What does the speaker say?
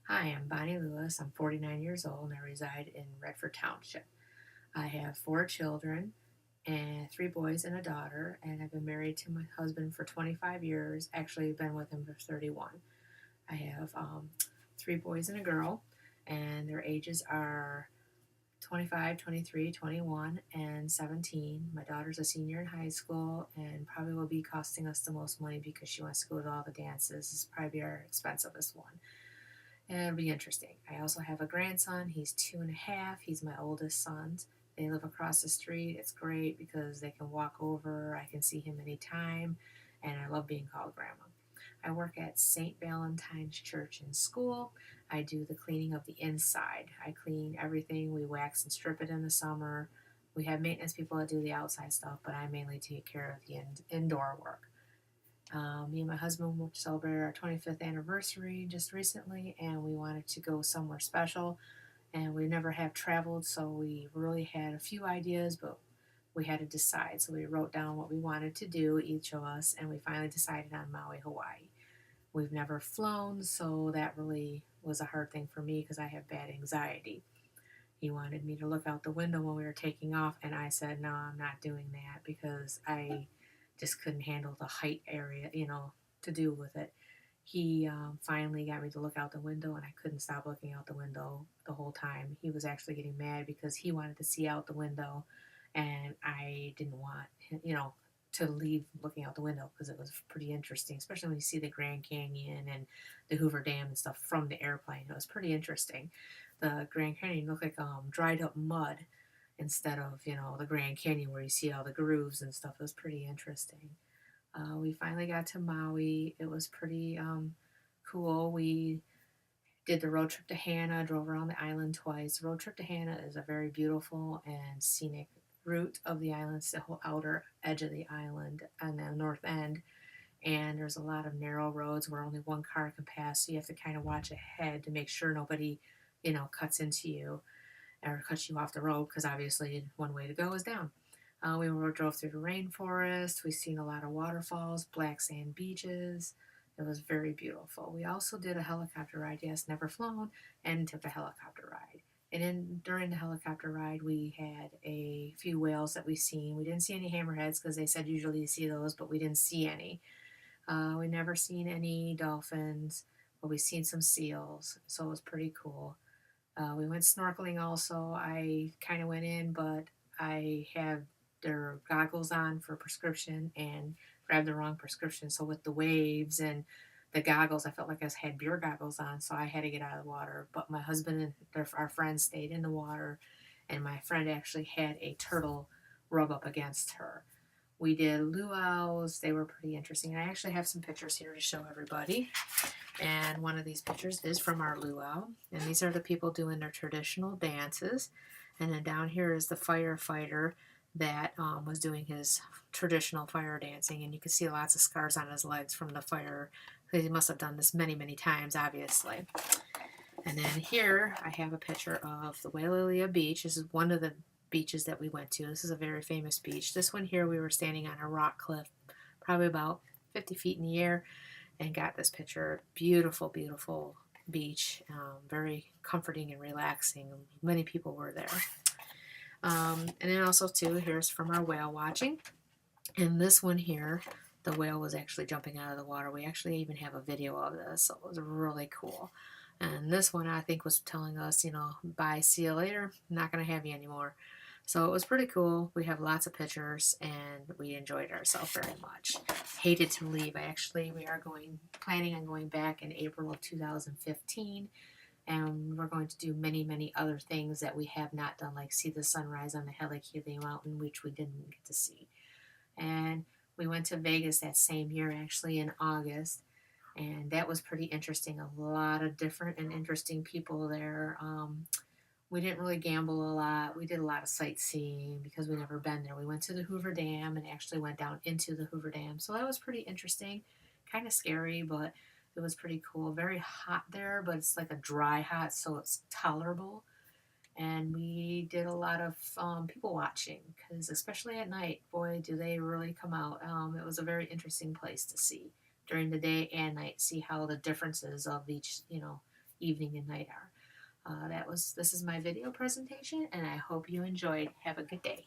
Hi, I'm Bonnie Lewis. I'm 49 years old and I reside in Redford Township. I have four children and three boys and a daughter, and I've been married to my husband for 25 years. Actually, I've been with him for 31. I have three boys and a girl, and their ages are 25, 23, 21, and 17. My daughter's a senior in high school and probably will be costing us the most money because she wants to go to all the dances. It's probably our expensivest one, and it'll be interesting. I also have a grandson. He's 2.5. He's my oldest son. They live across the street. It's great because they can walk over. I can see him anytime, and I love being called grandma. I work at St. Valentine's Church in school. I do the cleaning of the inside. I clean everything. We wax and strip it in the summer. We have maintenance people that do the outside stuff, but I mainly take care of the indoor work. Me and my husband celebrated our 25th anniversary just recently, and we wanted to go somewhere special. And we never have traveled, so we really had a few ideas, but we had to decide. So we wrote down what we wanted to do, each of us, and we finally decided on Maui, Hawaii. We've never flown, so that really was a hard thing for me because I have bad anxiety. He wanted me to look out the window when we were taking off, and I said, no, I'm not doing that because I just couldn't handle the height area, to do with it. He finally got me to look out the window, and I couldn't stop looking out the window the whole time. He was actually getting mad because he wanted to see out the window, and I didn't want, to leave looking out the window because it was pretty interesting, especially when you see the Grand Canyon and the Hoover Dam and stuff from the airplane. It was pretty interesting. The Grand Canyon looked like dried up mud instead of the Grand Canyon where you see all the grooves and stuff. It was pretty interesting. We finally got to Maui. It was pretty cool. We did the road trip to Hana, drove around the island twice. The road trip to Hana is a very beautiful and scenic route of the island. It's the whole outer edge of the island and the north end. And there's a lot of narrow roads where only one car can pass, so you have to kind of watch ahead to make sure nobody, cuts into you or cuts you off the road because obviously one way to go is down. We drove through the rainforest. We've seen a lot of waterfalls, black sand beaches. It was very beautiful. We also did a helicopter ride. Yes, never flown, and took a helicopter ride. During the helicopter ride, we had a few whales that we seen. We didn't see any hammerheads because they said usually you see those, but we didn't see any. We never seen any dolphins, but we seen some seals, so it was pretty cool. We went snorkeling also. I kind of went in, but I have their goggles on for prescription and grabbed the wrong prescription. So with the waves and the goggles, I felt like I had beer goggles on, so I had to get out of the water. But my husband and our friends stayed in the water, and my friend actually had a turtle rub up against her. We did luau's. They were pretty interesting. I actually have some pictures here to show everybody. And one of these pictures is from our luau. And these are the people doing their traditional dances. And then down here is the firefighter that was doing his traditional fire dancing. And you can see lots of scars on his legs from the fire. He must have done this many, many times, obviously. And then here I have a picture of the Wailalea Beach. This is one of the beaches that we went to. This is a very famous beach. This one here, we were standing on a rock cliff, probably about 50 feet in the air, and got this picture. Beautiful, beautiful beach. Very comforting and relaxing. Many people were there. And then also too, here's from our whale watching. And this one here, the whale was actually jumping out of the water. We actually even have a video of this, so it was really cool. And this one I think was telling us, bye, see you later. I'm not going to have you anymore. So it was pretty cool. We have lots of pictures and we enjoyed ourselves very much. Hated to leave. We are planning on going back in April of 2015, and we're going to do many, many other things that we have not done, like see the sunrise on the Helikili Mountain, which we didn't get to see. And we went to Vegas that same year, actually in August, and that was pretty interesting. A lot of different and interesting people there. We didn't really gamble a lot. We did a lot of sightseeing because we never been there. We went to the Hoover Dam and actually went down into the Hoover Dam. So that was pretty interesting. Kind of scary, but it was pretty cool. Very hot there, but it's like a dry hot, so it's tolerable. And we did a lot of people watching because, especially at night, boy, do they really come out. It was a very interesting place to see during the day and night, see how the differences of evening and night are. This is my video presentation, and I hope you enjoyed. Have a good day.